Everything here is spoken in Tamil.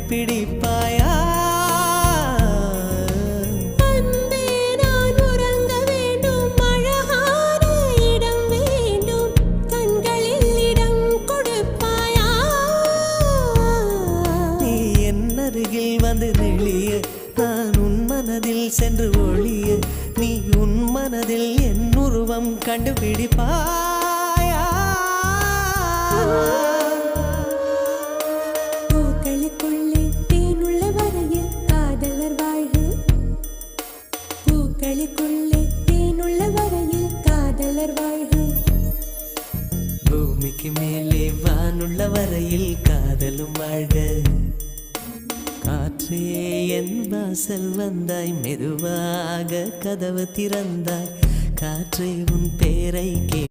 கண்டுபிடிப்பாயா? வந்து நெளிய நான் உன் மனதில் சென்று ஒளிய நீ உன் மனதில் என் உருவம் கண்டுபிடிப்பாயா? பூக்களுக்குள்ளே தேனுள்ள வரையில் காதலர் வாழ்வு. பூக்களுக்குள்ளே தேனுள்ள வரையில் காதலர் வாழ்வு. பூமிக்கு மேலே வானுள்ள வரையில் காதலும் வாழ்க. காற்றே என் வாசல் வந்தாய், மெதுவாக கதவு திறந்தாய். காற்றே உன் பேரை